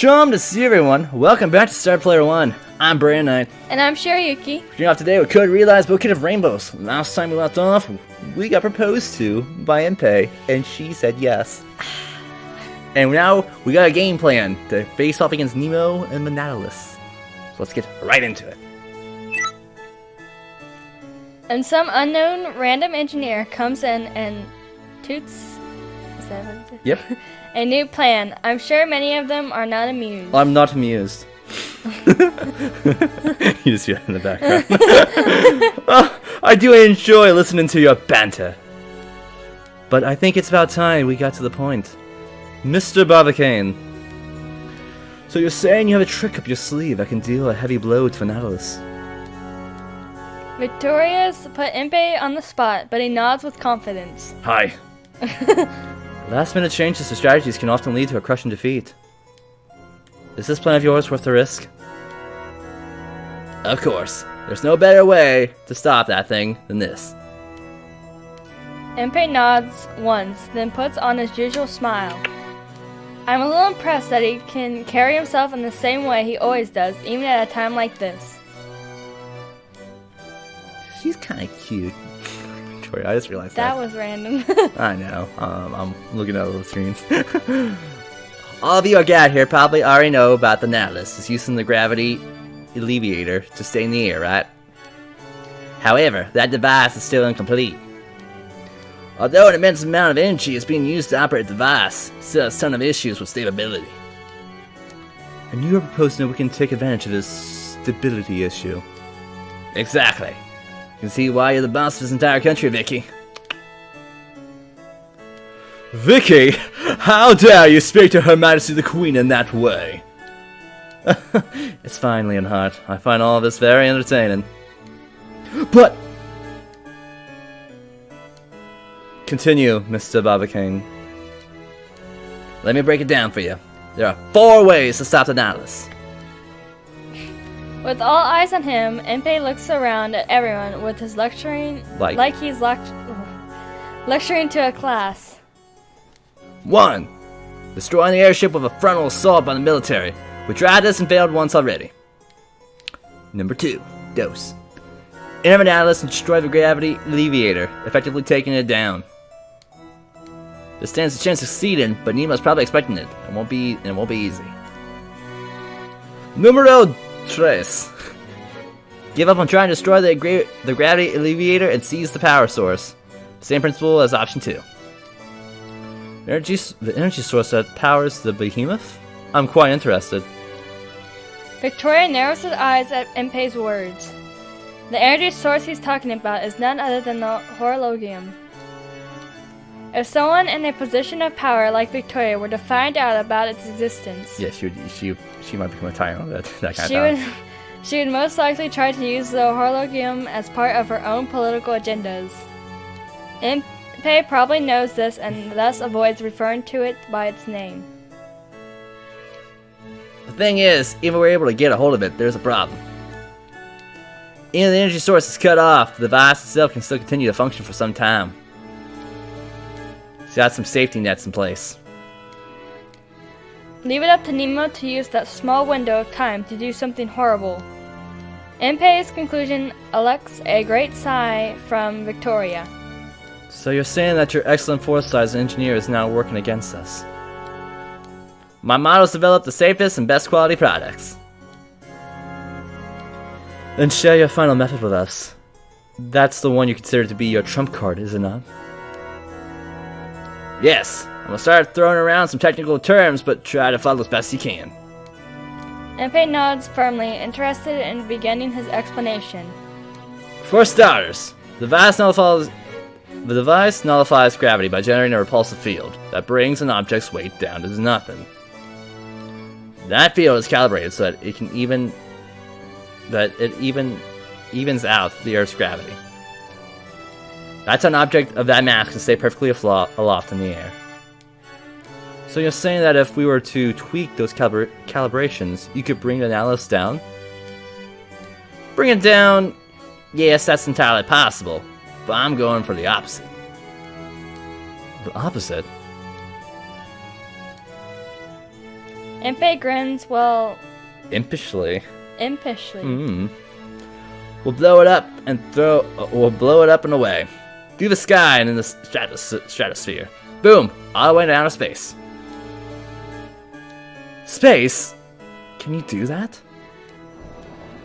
Chum to see everyone. Welcome back to Star Player 1. I'm Brandon Knight. And I'm Shirayuki. Starting off today with Code Realize Bouquet of Rainbows. Last time we left off, we got proposed to by Impey, and she said yes. And now we got a game plan to face off against Nemo and Nautilus. So let's get right into it. And some unknown random engineer comes in and toots. Is that what it is? Yep. A new plan. I'm sure many of them are not amused. I'm not amused. You just hear that in the background. Oh, I do enjoy listening to your banter. But I think it's about time we got to the point. Mr. Bouquet. So you're saying you have a trick up your sleeve that can deal a heavy blow to Nautilus? Victoria's put Impey on the spot, but he nods with confidence. Hi. Last-minute changes to strategies can often lead to a crushing defeat. Is this plan of yours worth the risk? Of course. There's no better way to stop that thing than this. Impey nods once, then puts on his usual smile. I'm a little impressed that he can carry himself in the same way he always does, even at a time like this. She's kind of cute. I just realized that was random. I know. I'm looking at the screens. All of you are gathered here probably already know about the Nautilus. It's using the gravity alleviator to stay in the air, right? However, that device is still incomplete. Although an immense amount of energy is being used to operate the device, it still has a ton of issues with stability. And you are proposing that we can take advantage of this stability issue. Exactly. You can see why you're the boss of this entire country, Vicky. Vicky, how dare you speak to Her Majesty the Queen in that way? It's fine, Leonhardt. I find all of this very entertaining. But... Continue, Mr. Bouquet. Let me break it down for you. There are 4 ways to stop the Nautilus. With all eyes on him, Impey looks around at everyone with his lecturing like he's lecturing to a class. 1. Destroying the airship with a frontal assault by the military. We tried this and failed once already. Number 2. Dose. Enter Nautilus and destroy the gravity alleviator, effectively taking it down. This stands a chance of succeeding, but Nemo's probably expecting it. It won't be easy. Numero 3. Give up on trying to destroy the gravity alleviator and seize the power source. Same principle as option 2. The energy source that powers the behemoth? I'm quite interested. Victoria narrows his eyes at Impey's words. The energy source he's talking about is none other than the horologium. If someone in a position of power like Victoria were to find out about its existence... Yeah, she might become a tyrant of that kind of thing. She would most likely try to use the horologium as part of her own political agendas. Impey probably knows this and thus avoids referring to it by its name. The thing is, even if we're able to get a hold of it, there's a problem. Even if the energy source is cut off, the device itself can still continue to function for some time. It's got some safety nets in place. Leave it up to Nemo to use that small window of time to do something horrible. Impey's conclusion elicits a great sigh from Victoria. So you're saying that your excellent foresight as an engineer is now working against us. My motto is develop the safest and best quality products. Then share your final method with us. That's the one you consider to be your trump card, is it not? Yes. I'm gonna start throwing around some technical terms, but try to follow as best you can. Impey nods firmly, interested in beginning his explanation. For starters, the device nullifies gravity by generating a repulsive field that brings an object's weight down to nothing. That field is calibrated so that it evens out the Earth's gravity. That's an object of that mass can stay perfectly aloft in the air. So you're saying that if we were to tweak those calibrations, you could bring the Nautilus down? Bring it down? Yes, that's entirely possible. But I'm going for the opposite. The opposite? Impey grins, well... Impishly. Impishly. We'll blow it up and away. Through the sky and in the stratosphere. Boom! All the way down to space. Space? Can you do that?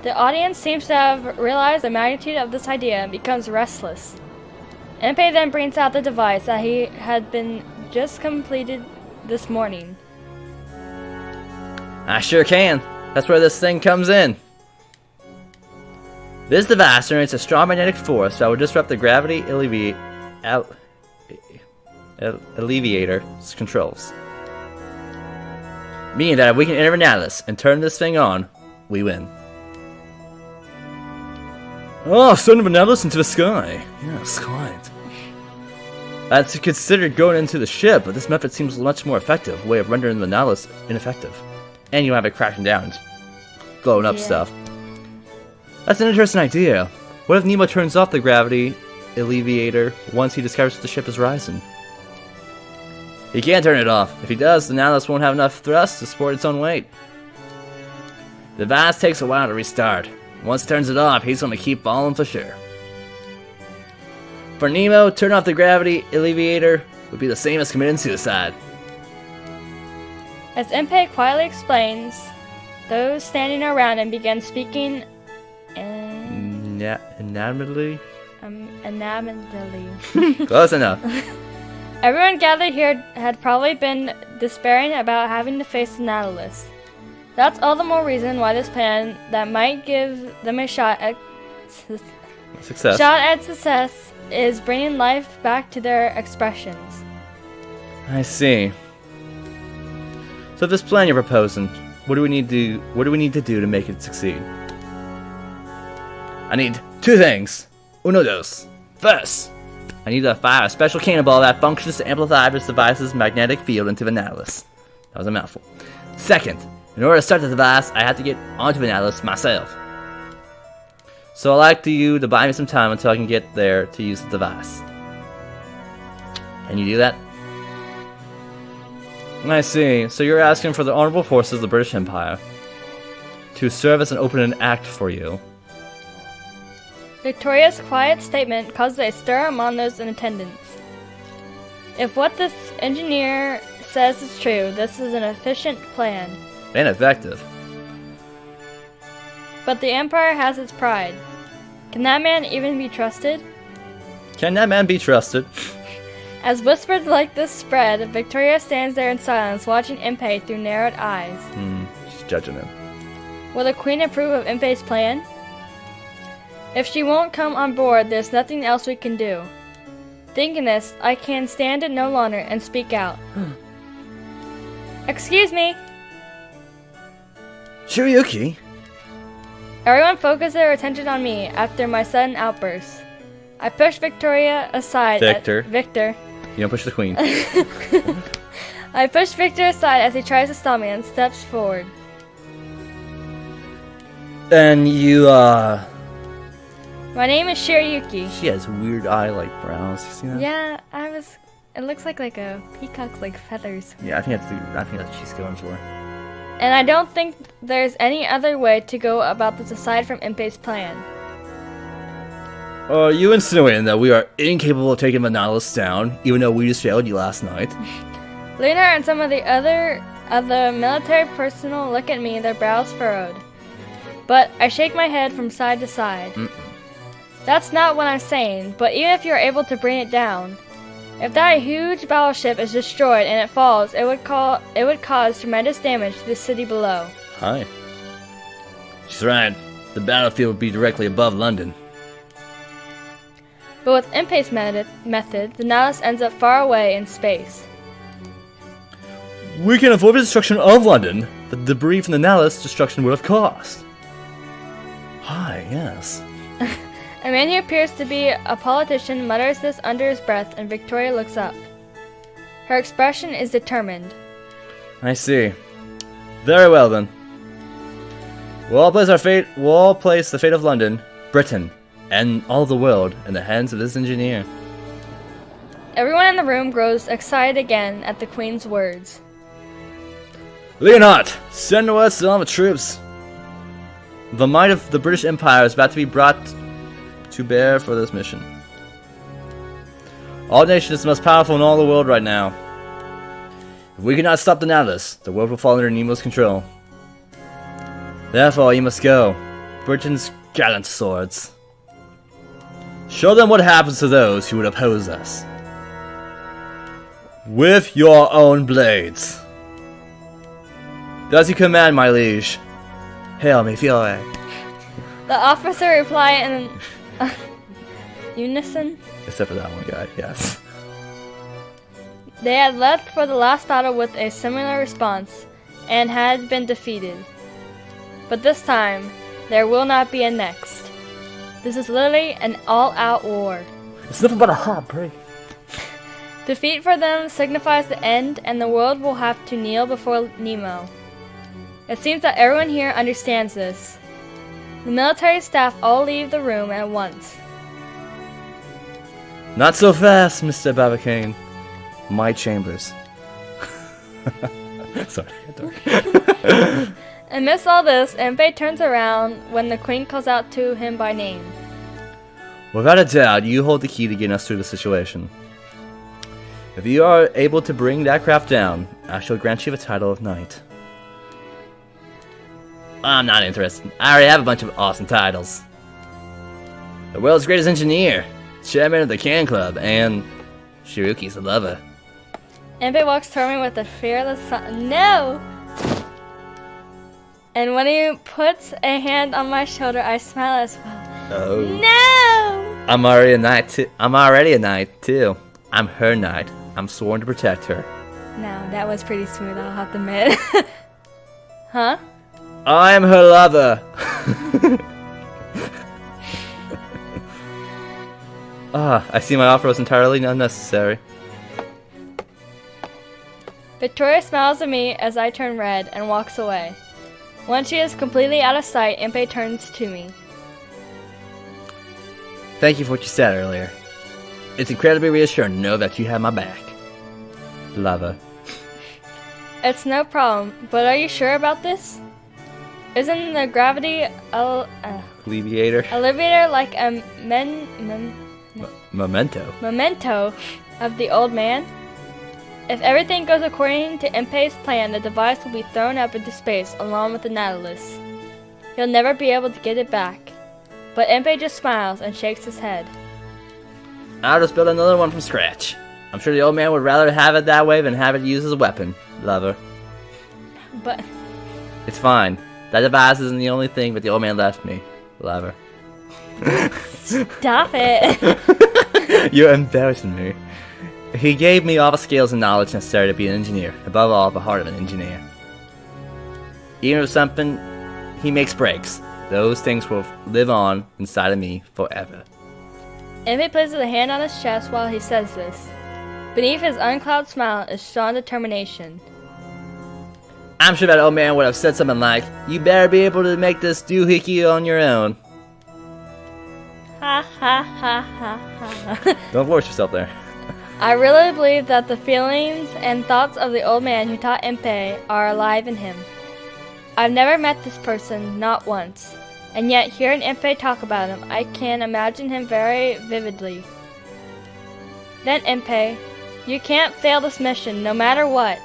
The audience seems to have realized the magnitude of this idea and becomes restless. Impey then brings out the device that he had been just completed this morning. I sure can. That's where this thing comes in. This device generates a strong magnetic force that will disrupt the gravity alleviator's controls. Meaning that if we can enter Nautilus and turn this thing on, we win. Oh, send Nautilus into the sky. Yes, quite. That's considered going into the ship, but this method seems a much more effective way of rendering the Nautilus ineffective. And you don't have it crashing down, blowing up stuff. That's an interesting idea. What if Nemo turns off the gravity alleviator once he discovers the ship is rising? He can't turn it off. If he does, the Nautilus won't have enough thrust to support its own weight. The device takes a while to restart. Once he turns it off, he's going to keep falling for sure. For Nemo, turn off the gravity alleviator would be the same as committing suicide. As Impey quietly explains, those standing around him began speaking Enamoredly? Enamoredly. Close enough. Everyone gathered here had probably been despairing about having to face the Nautilus. That's all the more reason why this plan that might give them a shot at success is bringing life back to their expressions. I see. So this plan you're proposing, what do we need to do to make it succeed? I need two things. Uno, dos. First, I need to fire a special cannonball that functions to amplify this device's magnetic field into the Nautilus. That was a mouthful. Second, in order to start the device, I have to get onto the Nautilus myself. So I'd like you to buy me some time until I can get there to use the device. Can you do that? I see. So you're asking for the honorable forces of the British Empire to serve as an opening act for you. Victoria's quiet statement caused a stir among those in attendance. If what this engineer says is true, this is an efficient plan. And effective. But the Empire has its pride. Can that man even be trusted? Can that man be trusted? As whispers like this spread, Victoria stands there in silence, watching Impey through narrowed eyes. She's judging him. Will the Queen approve of Impey's plan? If she won't come on board, there's nothing else we can do. Thinking this, I can stand it no longer and speak out. Excuse me! Shirayuki? Everyone focused their attention on me after my sudden outburst. I pushed Victoria aside. Victor. You don't push the Queen. I pushed Victor aside as he tries to stop me and steps forward. And you, My name is Shirayuki. She has weird eye-like brows. You see that? Yeah, it looks like a peacock's like feathers. Yeah, I think that's what she's going for. And I don't think there's any other way to go about this aside from Impey's plan. Are you insinuating that we are incapable of taking the Nautilus down, even though we just failed you last night? Luna and some of the military personnel look at me, their brows furrowed. But I shake my head from side to side. That's not what I'm saying, but even if you're able to bring it down, if that huge battleship is destroyed and it falls, it would cause tremendous damage to the city below. Hi. She's right. The battlefield would be directly above London. But with Impey's method, the Nautilus ends up far away in space. We can avoid the destruction of London. The debris from the Nautilus destruction would have caused. Hi, yes. A man who appears to be a politician mutters this under his breath, and Victoria looks up. Her expression is determined. I see. Very well then. We'll all place the fate of London, Britain, and all the world in the hands of this engineer. Everyone in the room grows excited again at the Queen's words. Leonard, send to us all the troops. The might of the British Empire is about to be brought to bear for this mission. All nations are most powerful in all the world right now. If we cannot stop the Nautilus, the world will fall under Nemo's control. Therefore, you must go. Britain's gallant swords. Show them what happens to those who would oppose us. With your own blades. Does you command, my liege? Hail me, fiore. The officer replied in unison. Except for that one guy, yes. They had left for the last battle with a similar response, and had been defeated. But this time, there will not be a next. This is literally an all-out war. It's nothing but a hot break. Defeat for them signifies the end, and the world will have to kneel before Nemo. It seems that everyone here understands this. The military staff all leave the room at once. Not so fast, Mr. Barbicane. My chambers. Sorry. Amidst all this, Impey turns around when the Queen calls out to him by name. Without a doubt, you hold the key to getting us through the situation. If you are able to bring that craft down, I shall grant you the title of Knight. I'm not interested. I already have a bunch of awesome titles. The world's greatest engineer, chairman of the Can Club, and Shirayuki's a lover. Impey walks toward me with a fearless no! And when he puts a hand on my shoulder, I smile as well. Oh. No! I'm already a knight too. I'm her knight. I'm sworn to protect her. No, that was pretty smooth, I'll have to admit. Huh? I am her lover. I see my offer was entirely unnecessary. Victoria smiles at me as I turn red and walks away. Once she is completely out of sight, Impey turns to me. Thank you for what you said earlier. It's incredibly reassuring to know that you have my back. Lover. It's no problem, but are you sure about this? Isn't the gravity alleviator like a memento of the old man? If everything goes according to Impey's plan, the device will be thrown up into space along with the Nautilus. He'll never be able to get it back. But Impey just smiles and shakes his head. I'll just build another one from scratch. I'm sure the old man would rather have it that way than have it used as a weapon, lover. But it's fine. That device isn't the only thing that the old man left me, lover. Stop it! You're embarrassing me. He gave me all the skills and knowledge necessary to be an engineer. Above all, the heart of an engineer. Even if something he makes breaks, those things will live on inside of me forever. Impey places a hand on his chest while he says this. Beneath his unclouded smile is strong determination. I'm sure that old man would have said something like, "You better be able to make this doohickey on your own." Ha ha ha ha ha. Don't force yourself there. I really believe that the feelings and thoughts of the old man who taught Impey are alive in him. I've never met this person, not once, and yet hearing Impey talk about him, I can imagine him very vividly. Then Impey, you can't fail this mission, no matter what.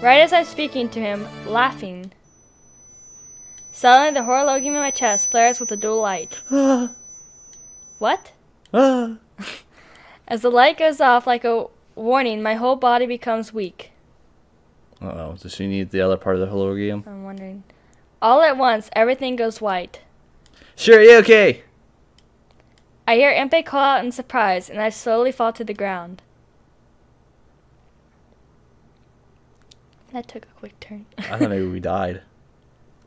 Right as I'm speaking to him, laughing. Suddenly the horologium in my chest flares with a dual light. What? As the light goes off like a warning, my whole body becomes weak. Uh-oh, does she need the other part of the hologram? I'm wondering. All at once, everything goes white. Shirayuki! I hear Impey call out in surprise, and I slowly fall to the ground. That took a quick turn. I thought maybe we died.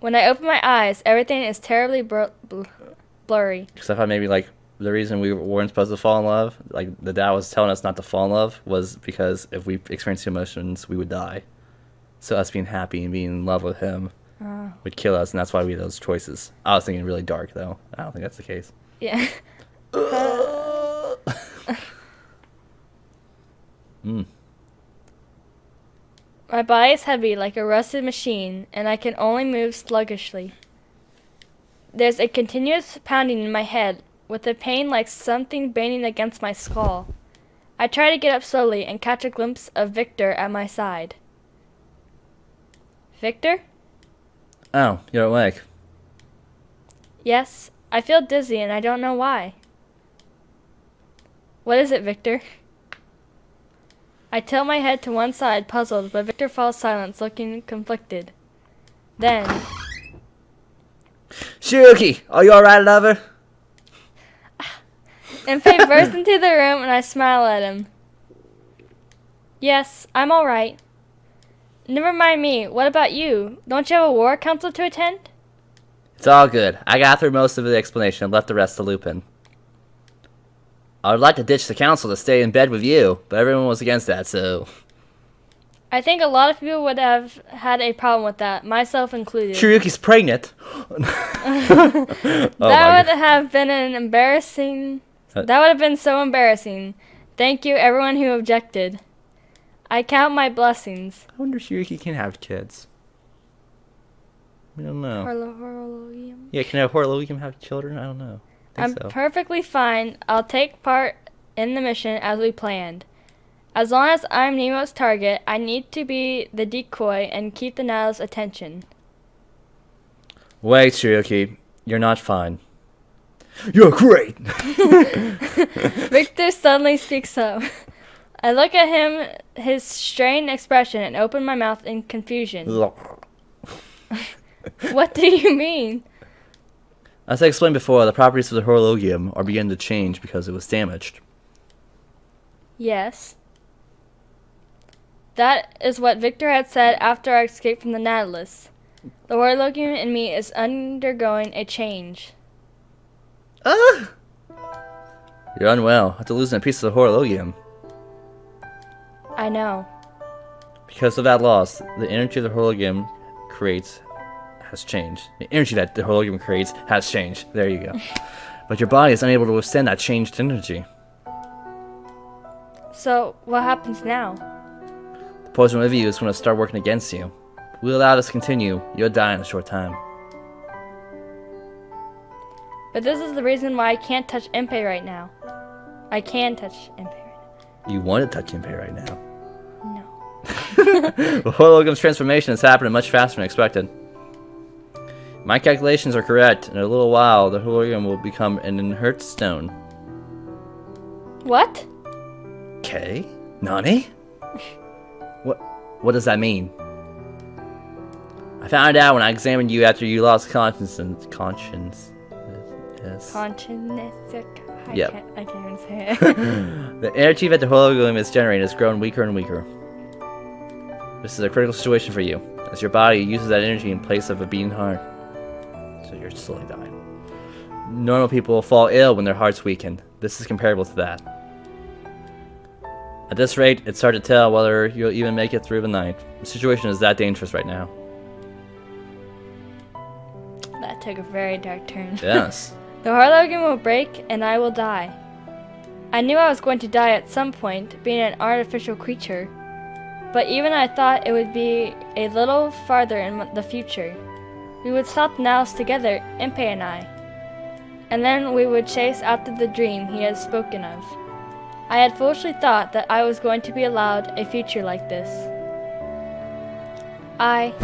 When I open my eyes, everything is terribly blurry. Because I thought maybe, like, the reason we weren't supposed to fall in love, like, the dad was telling us not to fall in love, was because if we experienced emotions, we would die. So us being happy and being in love with him would kill us, and that's why we had those choices. I was thinking really dark, though. I don't think that's the case. Yeah. My body is heavy like a rusted machine, and I can only move sluggishly. There's a continuous pounding in my head, with a pain like something banging against my skull. I try to get up slowly and catch a glimpse of Victor at my side. Victor? Oh, you're awake. Yes, I feel dizzy and I don't know why. What is it, Victor? I tilt my head to one side, puzzled, but Victor falls silent, looking conflicted. Then... Shirayuki, are you alright, lover? Impey bursts into the room and I smile at him. Yes, I'm alright. Never mind me, what about you? Don't you have a war council to attend? It's all good. I got through most of the explanation and left the rest to Lupin. I would like to ditch the council to stay in bed with you, but everyone was against that, so... I think a lot of people would have had a problem with that, myself included. Shirayuki's pregnant! That would have been an embarrassing... That would have been so embarrassing. Thank you, everyone who objected. I count my blessings. I wonder if Shirayuki can have kids. I don't know. Yeah, can Horologium have children? I don't know. I'm perfectly fine. I'll take part in the mission as we planned. As long as I'm Nemo's target, I need to be the decoy and keep the Nautilus' attention. Wait, Shirayuki. You're not fine. You're great! Victor suddenly speaks up. I look at him, his strained expression, and open my mouth in confusion. What do you mean? As I explained before, the properties of the Horologium are beginning to change because it was damaged. Yes. That is what Victor had said after I escaped from the Nautilus. The Horologium in me is undergoing a change. You're unwell. After losing a piece of the Horologium. I know. Because of that loss, the energy the Horologium creates has changed. The energy that the Horologium creates has changed. There you go. But your body is unable to withstand that changed energy. So, what happens now? The poison within you is going to start working against you. If we allow this to continue, you'll die in a short time. But this is the reason why I can't touch Impey right now. I can touch Impey right now. You want to touch Impey right now? No. The Horologium's transformation is happening much faster than expected. My calculations are correct. In a little while, the Horologium will become an inert stone. What? Okay. Nani? What does that mean? I found out when I examined you after you lost consciousness. Yes. Yep. I can't even say it. The energy that the Horologium is generating has grown weaker and weaker. This is a critical situation for you, as your body uses that energy in place of a beating heart. So you're slowly dying. Normal people will fall ill when their hearts weaken. This is comparable to that. At this rate, it's hard to tell whether you'll even make it through the night. The situation is that dangerous right now. That took a very dark turn. Yes. The Horologium will break, and I will die. I knew I was going to die at some point, being an artificial creature. But even I thought it would be a little farther in the future. We would stop the Nautilus together, Impey and I. And then we would chase after the dream he has spoken of. I had foolishly thought that I was going to be allowed a future like this. I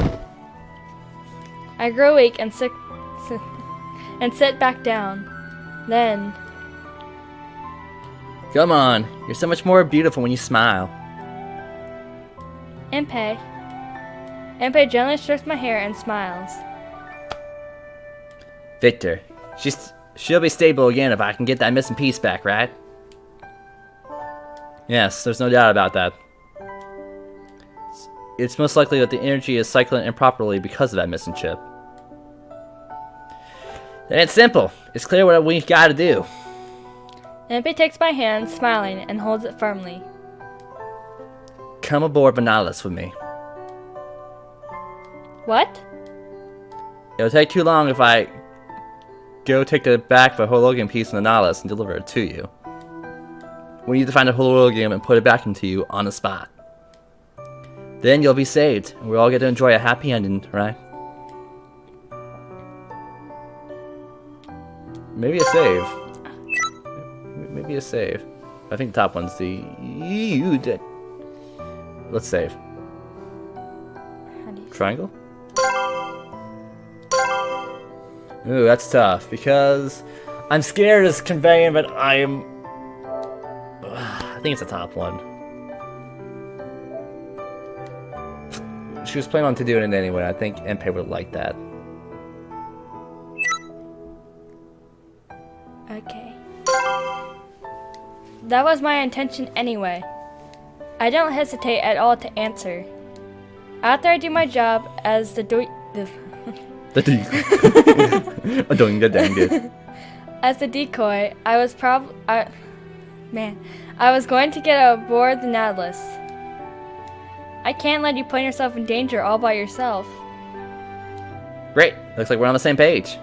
grow weak and sit back down. Then... Come on, you're so much more beautiful when you smile. Impey gently strokes my hair and smiles. Victor, she'll be stable again if I can get that missing piece back, right? Yes, there's no doubt about that. It's most likely that the energy is cycling improperly because of that missing chip. And it's simple. It's clear what we gotta do. Impey takes my hand, smiling, and holds it firmly. Come aboard the Nautilus with me. What? It'll take too long if I go take the back of the Horologium piece in the Nautilus and deliver it to you. We need to find the Horologium and put it back into you on the spot. Then you'll be saved, and we'll all get to enjoy a happy ending, right? Maybe a save. Maybe a save. I think the top one's the... Let's save. Triangle? Ooh, that's tough, because I'm scared it's conveying, but I'm... I think it's the top one. She was planning on to doing it anyway. I think Impey would like that. Okay. That was my intention anyway. I don't hesitate at all to answer. After I do my job as the as the decoy, I was going to get aboard the Nautilus. I can't let you put yourself in danger all by yourself. Great. Looks like we're on the same page.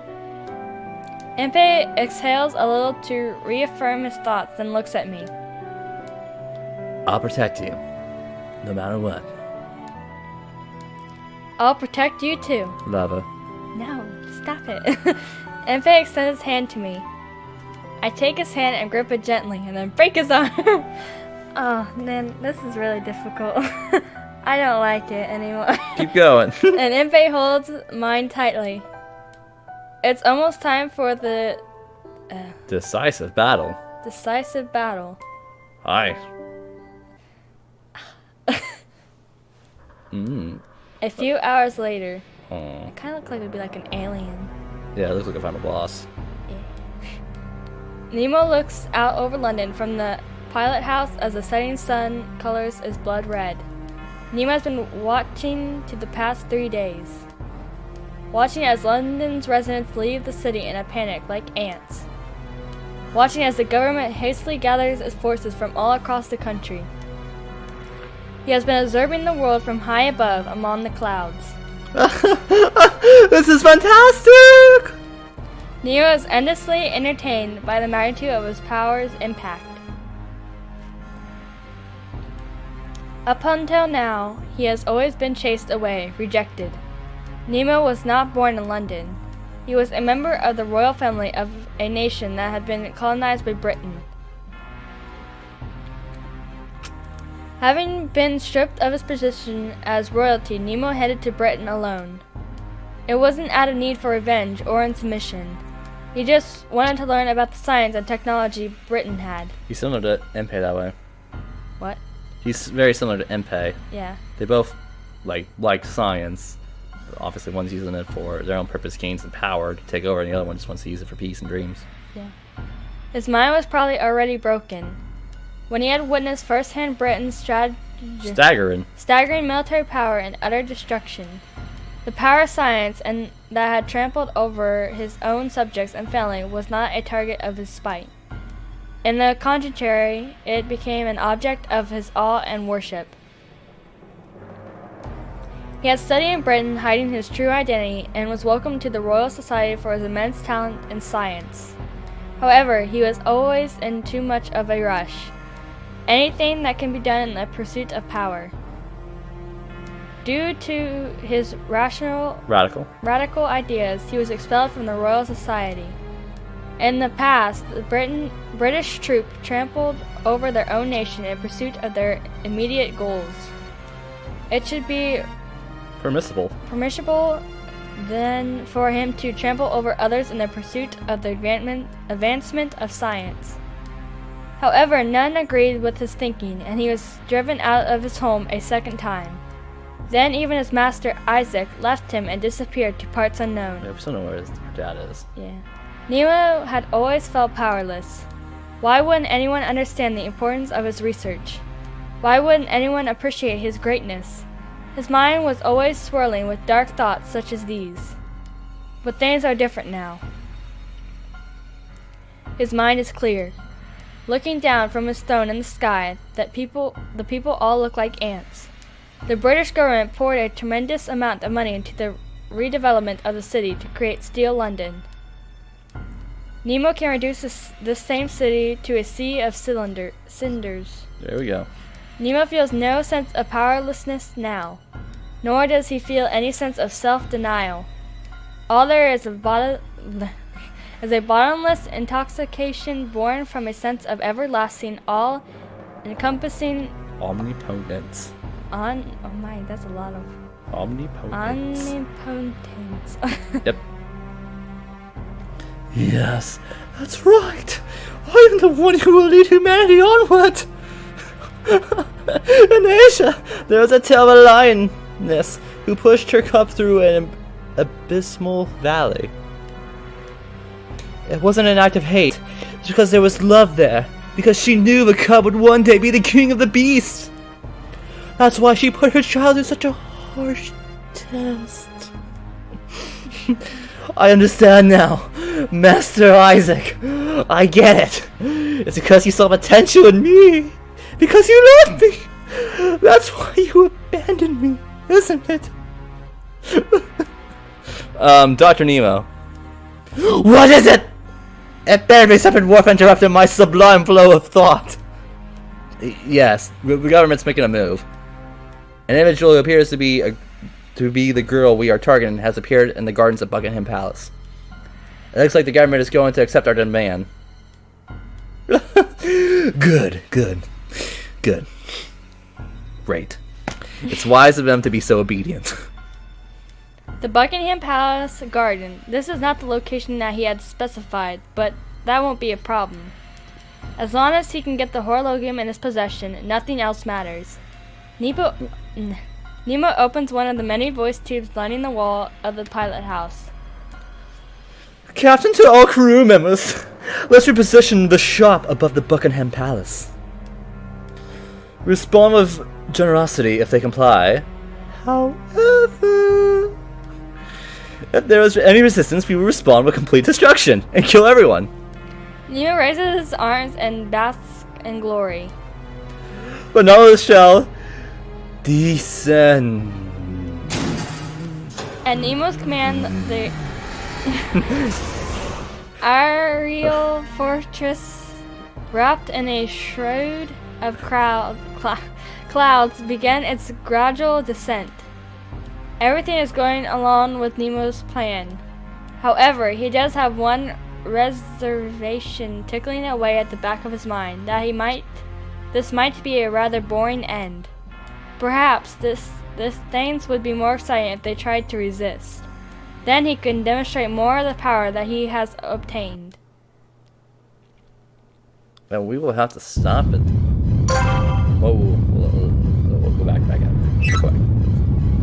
Impey exhales a little to reaffirm his thoughts, then looks at me. I'll protect you, no matter what. I'll protect you too. Lava. No, stop it. Impey extends his hand to me. I take his hand and grip it gently, and then break his arm. Oh, man, this is really difficult. I don't like it anymore. Keep going. And Impey holds mine tightly. It's almost time for the... Decisive battle. Decisive battle. Hi. A few hours later. Aww. It kind of looks like it would be like an alien. Yeah, it looks like a final boss. Yeah. Nemo looks out over London from the pilot house as the setting sun colors his blood red. Nemo has been watching to the past 3 days. Watching as London's residents leave the city in a panic like ants. Watching as the government hastily gathers its forces from all across the country. He has been observing the world from high above among the clouds. This is fantastic! Nemo is endlessly entertained by the magnitude of his power's impact. Up until now, he has always been chased away, rejected. Nemo was not born in London. He was a member of the royal family of a nation that had been colonized by Britain. Having been stripped of his position as royalty, Nemo headed to Britain alone. It wasn't out of need for revenge or in submission. He just wanted to learn about the science and technology Britain had. He's similar to Impey that way. What? He's very similar to Impey. Yeah. They both like science. Obviously, one's using it for their own purpose, gains and power to take over, and the other one just wants to use it for peace and dreams. Yeah. His mind was probably already broken. When he had witnessed firsthand Britain's staggering military power and utter destruction, the power of science and that had trampled over his own subjects and family was not a target of his spite. In the contrary, it became an object of his awe and worship. He had studied in Britain, hiding his true identity, and was welcomed to the Royal Society for his immense talent in science. However, he was always in too much of a rush. Anything that can be done in the pursuit of power. Due to his radical ideas, he was expelled from the Royal Society. In the past, the British troops trampled over their own nation in pursuit of their immediate goals. It should be permissible then for him to trample over others in the pursuit of the advancement of science. However, none agreed with his thinking, and he was driven out of his home a second time. Then even his master, Isaac, left him and disappeared to parts unknown. Yeah, we still know where his dad is. Yeah. Nemo had always felt powerless. Why wouldn't anyone understand the importance of his research? Why wouldn't anyone appreciate his greatness? His mind was always swirling with dark thoughts such as these. But things are different now. His mind is clear. Looking down from his throne in the sky, the people all look like ants. The British government poured a tremendous amount of money into the redevelopment of the city to create Steel London. Nemo can reduce this same city to a sea of cinders. There we go. Nemo feels no sense of powerlessness now, nor does he feel any sense of self-denial. All there is a bottomless intoxication born from a sense of everlasting, all-encompassing omnipotence. Oh my, that's a lot of Omnipotence. omnipotence. Yep. Yes, that's right. I am the one who will lead humanity onward. In Asia, there was a tale of a lioness who pushed her cub through an abysmal valley. It wasn't an act of hate, it's because there was love there, because she knew the cub would one day be the king of the beasts. That's why she put her child through such a harsh test. I understand now, Master Isaac. I get it. It's because you saw potential in me. Because you loved me. That's why you abandoned me, isn't it? Dr. Nemo. What is it? It better be something worth interrupting my sublime flow of thought. Yes, the government's making a move. An individual who appears to be the girl we are targeting has appeared in the gardens of Buckingham Palace. It looks like the government is going to accept our demand. Good. Great. It's wise of them to be so obedient. The Buckingham Palace garden. This is not the location that he had specified, but that won't be a problem. As long as he can get the horologium in his possession, nothing else matters. Nemo opens one of the many voice tubes lining the wall of the pilot house. Captain to all crew members, let's reposition the shop above the Buckingham Palace. Respond with generosity if they comply. However, if there is any resistance, we will respond with complete destruction and kill everyone. Nemo raises his arms and basks in glory. But Nautilus shall descend. At Nemo's command, the aerial fortress, wrapped in a shroud of clouds, began its gradual descent. Everything is going along with Nemo's plan. However, he does have one reservation tickling away at the back of his mind, that this might be a rather boring end. Perhaps this things would be more exciting if they tried to resist. Then he can demonstrate more of the power that he has obtained. And we will have to stop it. Whoa, we'll go back up.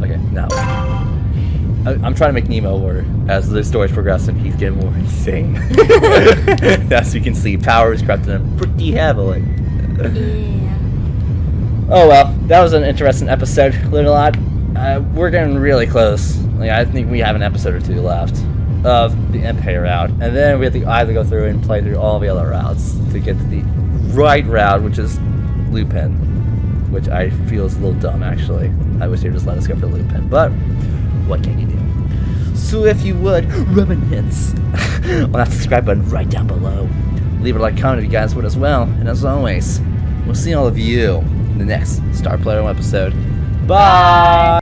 Okay, now. I'm trying to make Nemo where, as the story's progressing, he's getting more insane. As you can see, power is corrupting him pretty heavily. Yeah. Oh well, that was an interesting episode. Learned a lot. We're getting really close. Like, I think we have an episode or two left of the Impey route, and then we have to either go through and play through all the other routes to get to the right route, which is Lupin, which I feel is a little dumb actually. I wish they would just let us go for Lupin, but what can you do? So if you would, reminisce on that subscribe button right down below. Leave a like, comment if you guys would as well, and as always, we'll see all of you in the next Star Player episode. Bye!